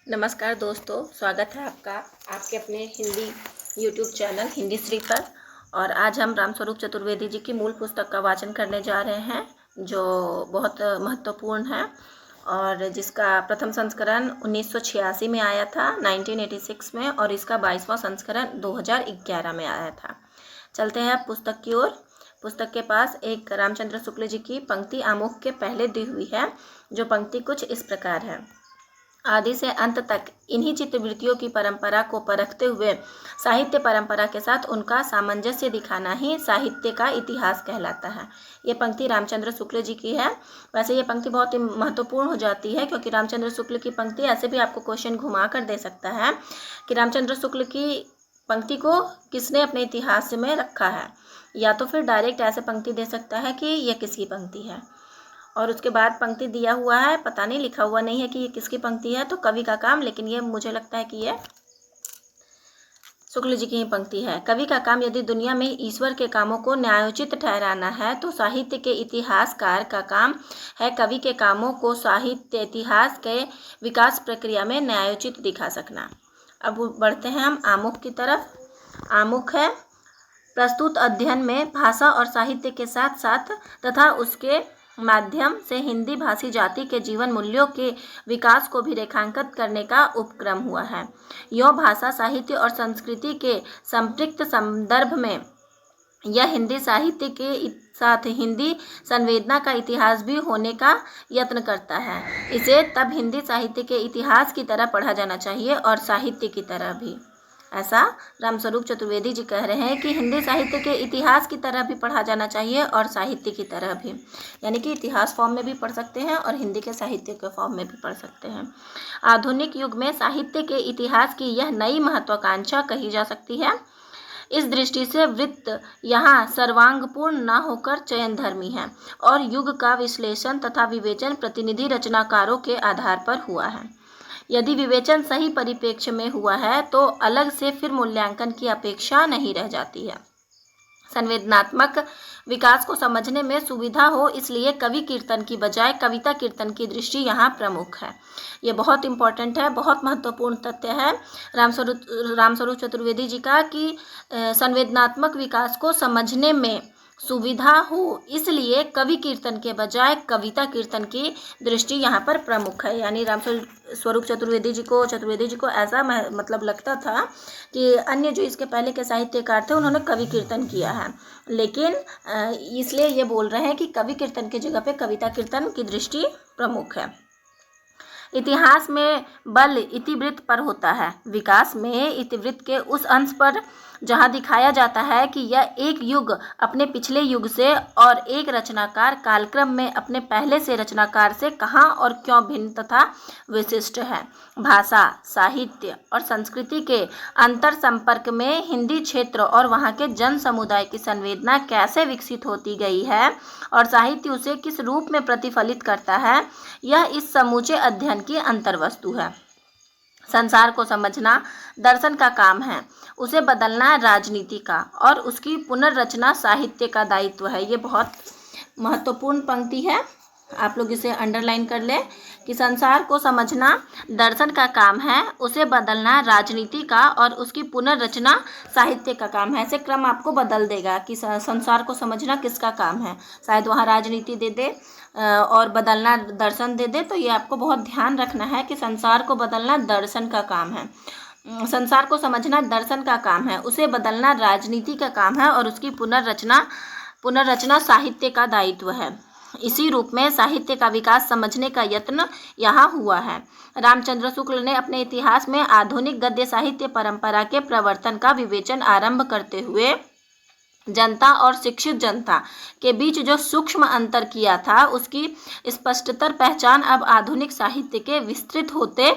नमस्कार दोस्तों, स्वागत है आपका आपके अपने हिंदी यूट्यूब चैनल हिंदी श्री पर। और आज हम रामस्वरूप चतुर्वेदी जी की मूल पुस्तक का वाचन करने जा रहे हैं, जो बहुत महत्वपूर्ण है और जिसका प्रथम संस्करण 1986 में आया था, 1986 में, और इसका 22वां संस्करण 2011 में आया था। चलते हैं अब पुस्तक की ओर। पुस्तक के पास एक रामचंद्र शुक्ल जी की पंक्ति आमुख के पहले दी हुई है, जो पंक्ति कुछ इस प्रकार है। आदि से अंत तक इन्हीं चित्तवृत्तियों की परंपरा को परखते हुए साहित्य परंपरा के साथ उनका सामंजस्य दिखाना ही साहित्य का इतिहास कहलाता है। ये पंक्ति रामचंद्र शुक्ल जी की है। वैसे ये पंक्ति बहुत ही महत्वपूर्ण हो जाती है, क्योंकि रामचंद्र शुक्ल की पंक्ति ऐसे भी आपको क्वेश्चन घुमा कर दे सकता है कि रामचंद्र शुक्ल की पंक्ति को किसने अपने इतिहास में रखा है, या तो फिर डायरेक्ट ऐसे पंक्ति दे सकता है कि यह किसकी पंक्ति है, और उसके बाद पंक्ति दिया हुआ है, पता नहीं, लिखा हुआ नहीं है कि ये किसकी पंक्ति है, तो कवि का काम, लेकिन ये मुझे लगता है कि ये शुक्ल जी की ही पंक्ति है। कवि का काम यदि दुनिया में ईश्वर के कामों को न्यायोचित ठहराना है, तो साहित्य के इतिहासकार का काम है कवि के कामों को साहित्य इतिहास के विकास प्रक्रिया में न्यायोचित दिखा सकना। अब बढ़ते हैं हम आमुख की तरफ। आमुख है प्रस्तुत अध्ययन में भाषा और साहित्य के साथ साथ तथा उसके माध्यम से हिंदी भाषी जाति के जीवन मूल्यों के विकास को भी रेखांकित करने का उपक्रम हुआ है। यह भाषा साहित्य और संस्कृति के संपृक्त संदर्भ में यह हिंदी साहित्य के साथ हिंदी संवेदना का इतिहास भी होने का यत्न करता है। इसे तब हिंदी साहित्य के इतिहास की तरह पढ़ा जाना चाहिए और साहित्य की तरह भी। ऐसा रामस्वरूप चतुर्वेदी जी कह रहे हैं कि हिंदी साहित्य के इतिहास की तरह भी पढ़ा जाना चाहिए और साहित्य की तरह भी, यानी कि इतिहास फॉर्म में भी पढ़ सकते हैं और हिंदी के साहित्य के फॉर्म में भी पढ़ सकते हैं। आधुनिक युग में साहित्य के इतिहास की यह नई महत्वाकांक्षा कही जा सकती है। इस दृष्टि से वृत्त यहाँ सर्वांगपूर्ण न होकर चयनधर्मी है और युग का विश्लेषण तथा विवेचन प्रतिनिधि रचनाकारों के आधार पर हुआ है। यदि विवेचन सही परिप्रेक्ष्य में हुआ है तो अलग से फिर मूल्यांकन की अपेक्षा नहीं रह जाती है। संवेदनात्मक विकास को समझने में सुविधा हो, इसलिए कवि कीर्तन की बजाय कविता कीर्तन की दृष्टि यहाँ प्रमुख है। ये बहुत इंपॉर्टेंट है, बहुत महत्वपूर्ण तथ्य है रामस्वरूप चतुर्वेदी जी का कि संवेदनात्मक विकास को समझने में सुविधा हो, इसलिए कवि कीर्तन के बजाय कविता कीर्तन की दृष्टि यहाँ पर प्रमुख है। यानी रामस्वरूप चतुर्वेदी जी को ऐसा मतलब लगता था कि अन्य जो इसके पहले के साहित्यकार थे उन्होंने कवि कीर्तन किया है, लेकिन इसलिए ये बोल रहे हैं कि कवि कीर्तन की जगह पे कविता कीर्तन की दृष्टि प्रमुख है। इतिहास में बल इतिवृत्त पर होता है, विकास में इतिवृत्त के उस अंश पर जहाँ दिखाया जाता है कि यह एक युग अपने पिछले युग से और एक रचनाकार कालक्रम में अपने पहले से रचनाकार से कहाँ और क्यों भिन्न तथा विशिष्ट है। भाषा, साहित्य और संस्कृति के अंतर संपर्क में हिंदी क्षेत्र और वहाँ के जन समुदाय की संवेदना कैसे विकसित होती गई है और साहित्य उसे किस रूप में प्रतिफलित करता है, यह इस समूचे अध्ययन की अंतर्वस्तु है। संसार को समझना दर्शन का काम है, उसे बदलना राजनीति का और उसकी पुनर्रचना साहित्य का दायित्व है। ये बहुत महत्वपूर्ण पंक्ति है, आप लोग इसे अंडरलाइन कर लें कि संसार को समझना दर्शन का काम है, उसे बदलना राजनीति का और उसकी पुनर्रचना साहित्य का काम है। ऐसे क्रम आपको बदल देगा कि संसार को समझना किसका काम है, शायद वहाँ राजनीति दे दे और बदलना दर्शन दे दे, तो ये आपको बहुत ध्यान रखना है कि संसार को बदलना दर्शन का काम है, संसार को समझना दर्शन का काम है, उसे बदलना राजनीति का काम है और उसकी पुनर्रचना साहित्य का दायित्व है। इसी रूप में साहित्य का विकास समझने का यत्न यहाँ हुआ है। रामचंद्र शुक्ल ने अपने इतिहास में आधुनिक गद्य साहित्य परंपरा के प्रवर्तन का विवेचन आरंभ करते हुए जनता और शिक्षित जनता के बीच जो सूक्ष्म अंतर किया था, उसकी स्पष्टतर पहचान अब आधुनिक साहित्य के विस्तृत होते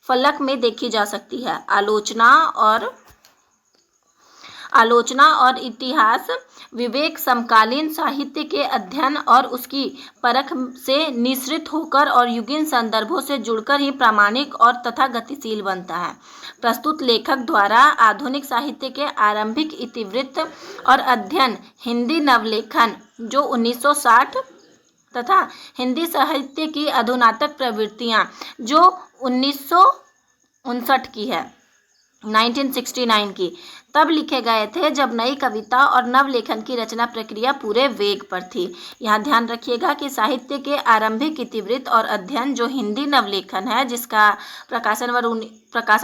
फलक में देखी जा सकती है। आलोचना और इतिहास विवेक समकालीन साहित्य के अध्ययन और उसकी परख से निःसृत होकर और युगीन संदर्भों से जुड़कर ही प्रामाणिक और तथा गतिशील बनता है। प्रस्तुत लेखक द्वारा आधुनिक साहित्य के आरंभिक इतिवृत्त और अध्ययन हिंदी नवलेखन जो 1960 तथा हिंदी साहित्य की अधुनातक प्रवृत्तियाँ जो 1900 1959 की है, 1969 की, तब लिखे गए थे जब नई कविता और नवलेखन की रचना प्रक्रिया पूरे वेग पर थी। यहाँ ध्यान रखिएगा कि साहित्य के आरंभिक इतिवृत्त और अध्ययन जो हिंदी नवलेखन है, जिसका प्रकाशन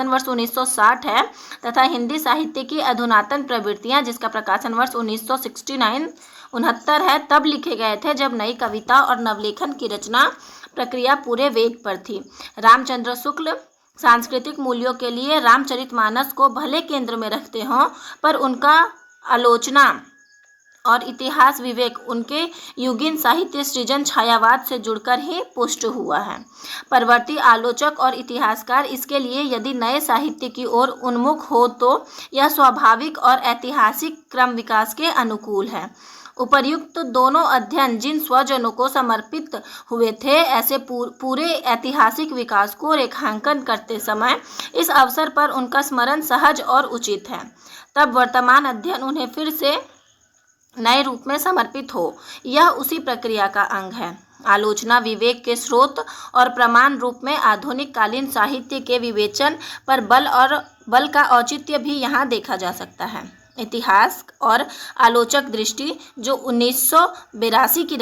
वर्ष 1960 है, तथा हिंदी साहित्य की अधुनातन प्रवृत्तियाँ, जिसका प्रकाशन वर्ष 1969 है, तब लिखे गए थे जब नई कविता और नवलेखन की रचना प्रक्रिया पूरे वेग पर थी। रामचंद्र शुक्ल सांस्कृतिक मूल्यों के लिए रामचरितमानस को भले केंद्र में रखते हों, पर उनका आलोचना और इतिहास विवेक उनके युगीन साहित्य सृजन छायावाद से जुड़कर ही पुष्ट हुआ है। परवर्ती आलोचक और इतिहासकार इसके लिए यदि नए साहित्य की ओर उन्मुख हो तो यह स्वाभाविक और ऐतिहासिक क्रम विकास के अनुकूल है। उपर्युक्त दोनों अध्ययन जिन स्वजनों को समर्पित हुए थे, ऐसे पूरे ऐतिहासिक विकास को रेखांकन करते समय इस अवसर पर उनका स्मरण सहज और उचित है। तब वर्तमान अध्ययन उन्हें फिर से नए रूप में समर्पित हो, यह उसी प्रक्रिया का अंग है। आलोचना विवेक के स्रोत और प्रमाण रूप में आधुनिक कालीन साहित्य के विवेचन पर बल का औचित्य भी यहाँ देखा जा सकता है। इतिहास और आलोचक दृष्टि जो 1982 की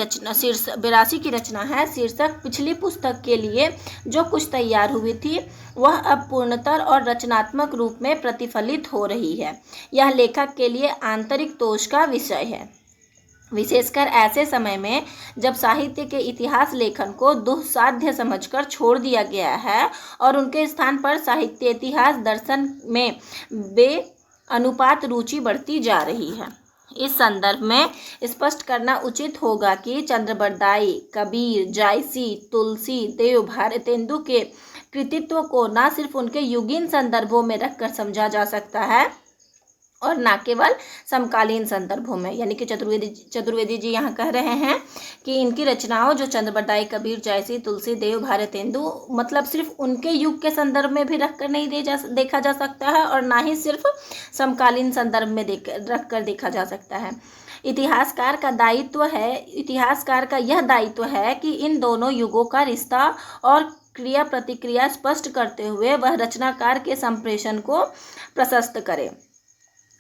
रचना है, शीर्षक पिछली पुस्तक के लिए जो कुछ तैयार हुई थी, वह अब पूर्णतर और रचनात्मक रूप में प्रतिफलित हो रही है। यह लेखक के लिए आंतरिक तोष का विषय है, विशेषकर ऐसे समय में जब साहित्य के इतिहास लेखन को दुस्साध्य समझकर छोड़ दिया गया है और उनके स्थान पर साहित्य इतिहास दर्शन में अनुपात रुचि बढ़ती जा रही है। इस संदर्भ में स्पष्ट करना उचित होगा कि चंद्रबरदाई, कबीर, जायसी, तुलसी, देव, भारतेंदु के कृतित्व को न सिर्फ उनके युगीन संदर्भों में रखकर समझा जा सकता है और न केवल समकालीन संदर्भों में। यानी कि चतुर्वेदी जी यहाँ कह रहे हैं कि इनकी रचनाओं जो चंद्रबरदाई, कबीर, जायसी, तुलसी, देव, भारतेंदु, मतलब सिर्फ उनके युग के संदर्भ में भी रखकर नहीं देखा जा सकता है और ना ही सिर्फ समकालीन संदर्भ में रखकर देखा जा सकता है। इतिहासकार का यह दायित्व है कि इन दोनों युगों का रिश्ता और क्रिया प्रतिक्रिया स्पष्ट करते हुए वह रचनाकार के संप्रेषण को प्रशस्त करे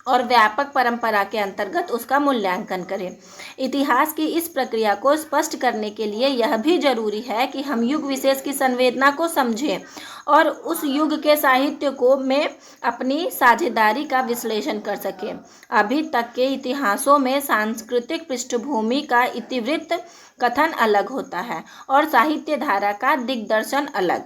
और व्यापक परंपरा के अंतर्गत उसका मूल्यांकन करें। इतिहास की इस प्रक्रिया को स्पष्ट करने के लिए यह भी जरूरी है कि हम युग विशेष की संवेदना को समझें और उस युग के साहित्य को में अपनी साझेदारी का विश्लेषण कर सकें। अभी तक के इतिहासों में सांस्कृतिक पृष्ठभूमि का इतिवृत्त कथन अलग होता है और साहित्य धारा का दिग्दर्शन अलग।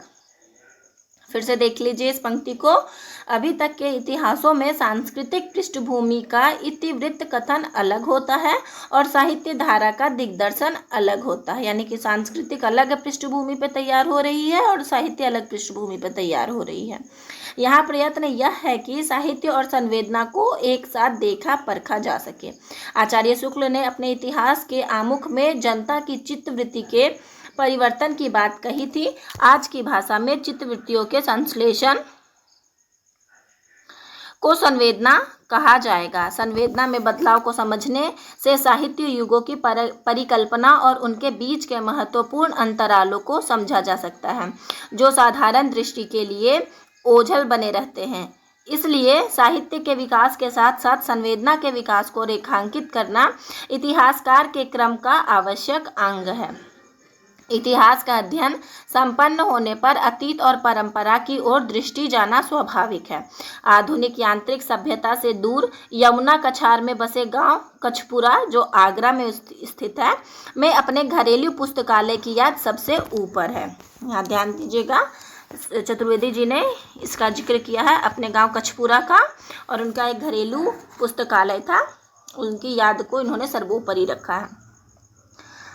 फिर से देख लीजिए इस पंक्ति को। अभी तक के इतिहासों में सांस्कृतिक पृष्ठभूमि का इतिवृत्त कथन अलग होता है और साहित्य धारा का दिग्दर्शन अलग होता है। यानी कि सांस्कृतिक अलग पृष्ठभूमि पर तैयार हो रही है और साहित्य अलग पृष्ठभूमि पर तैयार हो रही है। यहाँ प्रयत्न यह है कि साहित्य और संवेदना को एक साथ देखा परखा जा सके। आचार्य शुक्ल ने अपने इतिहास के आमुख में जनता की चित्तवृत्ति के परिवर्तन की बात कही थी। आज की भाषा में चित्तवृत्तियों के संश्लेषण को संवेदना कहा जाएगा। संवेदना में बदलाव को समझने से साहित्य युगों की परिकल्पना और उनके बीच के महत्वपूर्ण अंतरालों को समझा जा सकता है, जो साधारण दृष्टि के लिए ओझल बने रहते हैं। इसलिए साहित्य के विकास के साथ साथ संवेदना के विकास को रेखांकित करना इतिहासकार के क्रम का आवश्यक अंग है। इतिहास का अध्ययन संपन्न होने पर अतीत और परंपरा की ओर दृष्टि जाना स्वाभाविक है। आधुनिक यांत्रिक सभ्यता से दूर यमुना कछार में बसे गांव कछपुरा, जो आगरा में स्थित है, में अपने घरेलू पुस्तकालय की याद सबसे ऊपर है। यहाँ ध्यान दीजिएगा, चतुर्वेदी जी ने इसका जिक्र किया है अपने गांव कछपुरा का, और उनका एक घरेलू पुस्तकालय था, उनकी याद को इन्होंने सर्वोपरि रखा है।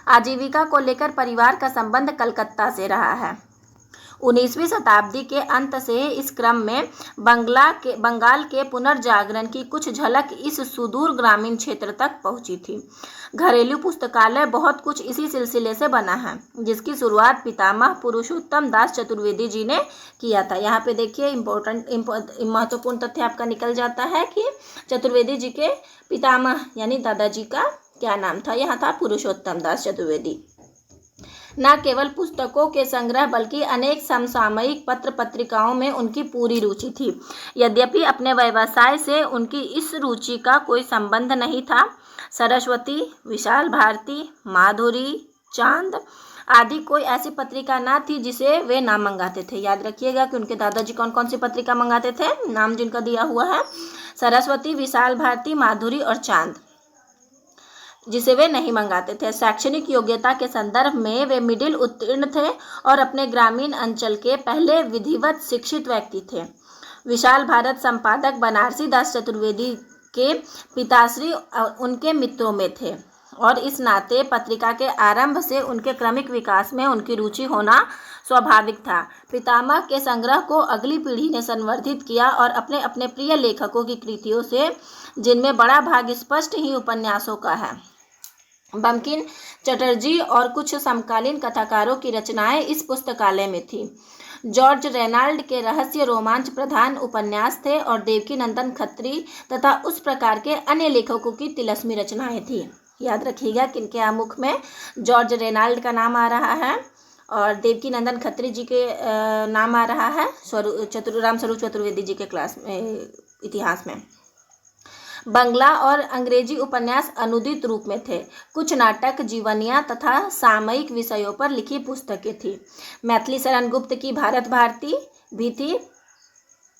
आजीविका को लेकर परिवार का संबंध कलकत्ता से रहा है। 19वीं शताब्दी के अंत से इस क्रम में बंगाल के पुनर्जागरण की कुछ झलक इस सुदूर ग्रामीण क्षेत्र तक पहुंची थी। घरेलू पुस्तकालय बहुत कुछ इसी सिलसिले से बना है, जिसकी शुरुआत पितामह पुरुषोत्तम दास चतुर्वेदी जी ने किया था। यहाँ पे देखिए महत्वपूर्ण तथ्य आपका निकल जाता है कि चतुर्वेदी जी के पितामह यानी दादाजी का क्या नाम था। यहाँ था पुरुषोत्तम दास चतुर्वेदी। न केवल पुस्तकों के संग्रह बल्कि अनेक समसामयिक पत्र पत्रिकाओं में उनकी पूरी रुचि थी। यद्यपि अपने व्यवसाय से उनकी इस रुचि का कोई संबंध नहीं था, सरस्वती, विशाल भारती, माधुरी, चांद आदि कोई ऐसी पत्रिका ना थी जिसे वे ना मंगाते थे। याद रखिएगा कि उनके दादाजी कौन कौन सी पत्रिका मंगाते थे, नाम जिनका दिया हुआ है सरस्वती, विशाल भारती, माधुरी और चांद, जिसे वे नहीं मंगाते थे। शैक्षणिक योग्यता के संदर्भ में वे मिडिल उत्तीर्ण थे और अपने ग्रामीण अंचल के पहले विधिवत शिक्षित व्यक्ति थे। विशाल भारत संपादक बनारसी दास चतुर्वेदी के पिताश्री उनके मित्रों में थे और इस नाते पत्रिका के आरंभ से उनके क्रमिक विकास में उनकी रुचि होना स्वाभाविक था। पितामह के संग्रह को अगली पीढ़ी ने संवर्धित किया और अपने अपने प्रिय लेखकों की कृतियों से, जिनमें बड़ा भाग स्पष्ट ही उपन्यासों का है, बंकिम चटर्जी और कुछ समकालीन कथाकारों की रचनाएं इस पुस्तकालय में थी। जॉर्ज रेनाल्ड के रहस्य रोमांच प्रधान उपन्यास थे और देवकीनंदन खत्री तथा उस प्रकार के अन्य लेखकों की तिलस्मी रचनाएं थी। याद रखिएगा किनके आमुख में जॉर्ज रेनाल्ड का नाम आ रहा है और देवकीनंदन खत्री जी के नाम आ रहा है राम स्वरूप चतुर्वेदी जी के क्लास में इतिहास में। बंगला और अंग्रेजी उपन्यास अनुदित रूप में थे। कुछ नाटक, जीवनियाँ तथा सामयिक विषयों पर लिखी पुस्तकें थी। मैथिली शरण गुप्त की भारत भारती भी थी।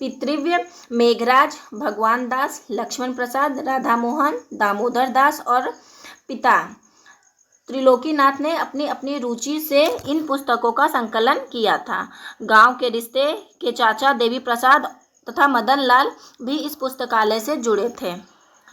पितृव्य, मेघराज, भगवान दास, लक्ष्मण प्रसाद, राधा मोहन, दामोदर दास और पिता त्रिलोकीनाथ ने अपनी अपनी रुचि से इन पुस्तकों का संकलन किया था। गांव के रिश्ते के चाचा देवी प्रसाद तथा मदन लाल भी इस पुस्तकालय से जुड़े थे।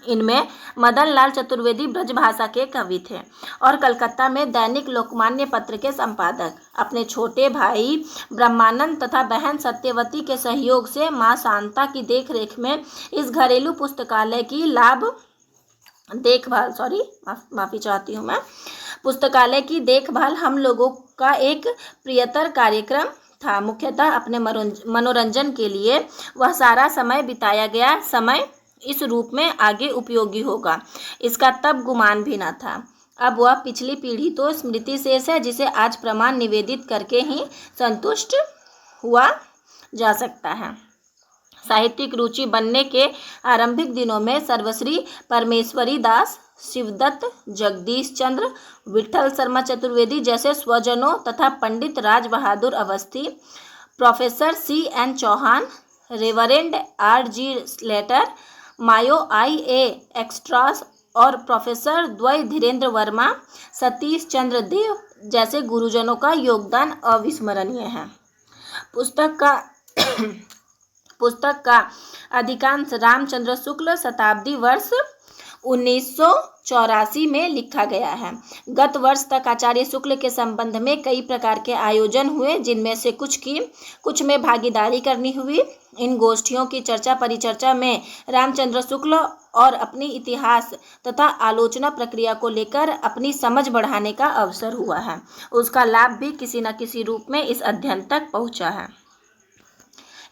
इनमें मदन लाल चतुर्वेदी ब्रजभाषा के कवि थे और कलकत्ता में दैनिक लोकमान्य पत्र के संपादक। अपने छोटे भाई ब्रह्मानंद तथा बहन सत्यवती के सहयोग से माँ शांता की देखरेख में इस घरेलू पुस्तकालय की पुस्तकालय की देखभाल हम लोगों का एक प्रियतर कार्यक्रम था। मुख्यतः अपने मनोरंजन के लिए वह सारा समय बिताया गया समय इस रूप में आगे उपयोगी होगा, इसका तब गुमान भी न था। अब वह पिछली पीढ़ी तो स्मृति शेष है जिसे आज प्रमाण निवेदित करके ही संतुष्ट हुआ जा सकता है। साहित्यिक रुचि बनने के आरंभिक दिनों में सर्वश्री परमेश्वरी दास, शिवदत्त, जगदीश चंद्र, विठल शर्मा चतुर्वेदी जैसे स्वजनों तथा Pandit Raj Bahadur Awasthi, professor C.N. Chauhan, reverend R.G. Slater, Mayo I.A. एक्स्ट्रास और प्रोफेसर द्वय धीरेन्द्र वर्मा, सतीश चंद्र देव जैसे गुरुजनों का योगदान अविस्मरणीय है। पुस्तक का अधिकांश रामचंद्र शुक्ल शताब्दी वर्ष 1984 में लिखा गया है। गत वर्ष तक आचार्य शुक्ल के संबंध में कई प्रकार के आयोजन हुए, जिनमें से कुछ में भागीदारी करनी हुई। इन गोष्ठियों की चर्चा परिचर्चा में रामचंद्र शुक्ल और अपनी इतिहास तथा आलोचना प्रक्रिया को लेकर अपनी समझ बढ़ाने का अवसर हुआ है। उसका लाभ भी किसी न किसी रूप में इस अध्ययन तक पहुंचा है।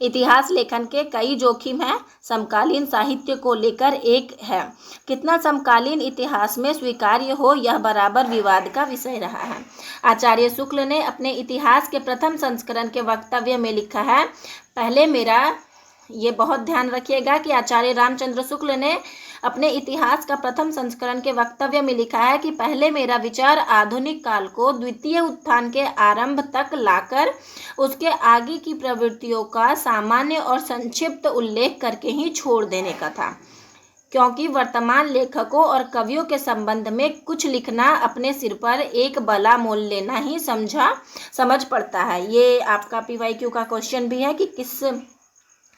इतिहास लेखन के कई जोखिम हैं। समकालीन साहित्य को लेकर एक है, कितना समकालीन इतिहास में स्वीकार्य हो, यह बराबर विवाद का विषय रहा है। आचार्य शुक्ल ने अपने इतिहास के प्रथम संस्करण के वक्तव्य में लिखा है, ये बहुत ध्यान रखिएगा कि आचार्य रामचंद्र शुक्ल ने अपने इतिहास का प्रथम संस्करण के वक्तव्य में लिखा है कि पहले मेरा विचार आधुनिक काल को द्वितीय उत्थान के आरंभ तक लाकर उसके आगे की प्रवृत्तियों का सामान्य और संक्षिप्त उल्लेख करके ही छोड़ देने का था, क्योंकि वर्तमान लेखकों और कवियों के संबंध में कुछ लिखना अपने सिर पर एक बला मोल लेना ही समझ पड़ता है। ये आपका PYQ का क्वेश्चन भी है कि किस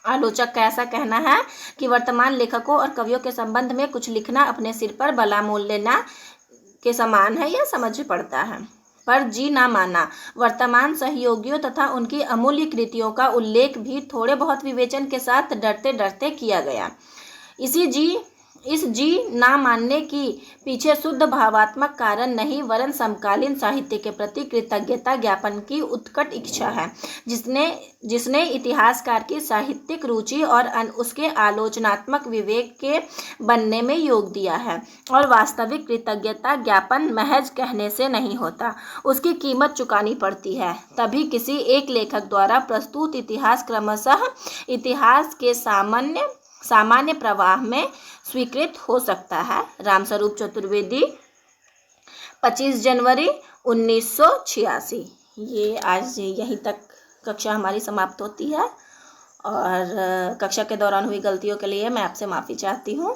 आलोचक का ऐसा कहना है कि वर्तमान लेखकों और कवियों के संबंध में कुछ लिखना अपने सिर पर बला मोल लेना के समान है या समझ पड़ता है। पर जी ना माना। वर्तमान सहयोगियों तथा उनकी अमूल्य कृतियों का उल्लेख भी थोड़े बहुत विवेचन के साथ डरते डरते किया गया। इस जी ना मानने की पीछे शुद्ध भावात्मक कारण नहीं वरन समकालीन साहित्य के प्रति कृतज्ञता ज्ञापन की उत्कट इच्छा है, जिसने जिसने इतिहासकार की साहित्यिक रुचि और उसके आलोचनात्मक विवेक के बनने में योग दिया है। और वास्तविक कृतज्ञता ज्ञापन महज कहने से नहीं होता, उसकी कीमत चुकानी पड़ती है। तभी किसी एक लेखक द्वारा प्रस्तुत इतिहास क्रमशः इतिहास के सामान्य प्रवाह में स्वीकृत हो सकता है। रामस्वरूप चतुर्वेदी, 25 जनवरी 1986। ये आज यहीं तक कक्षा हमारी समाप्त होती है और कक्षा के दौरान हुई गलतियों के लिए मैं आपसे माफ़ी चाहती हूँ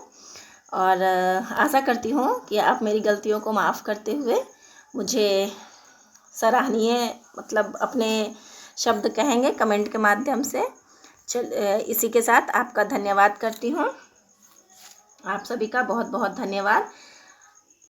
और आशा करती हूँ कि आप मेरी गलतियों को माफ़ करते हुए मुझे सराहनीय अपने शब्द कहेंगे कमेंट के माध्यम से। इसी के साथ आपका धन्यवाद करती हूँ। आप सभी का बहुत बहुत धन्यवाद।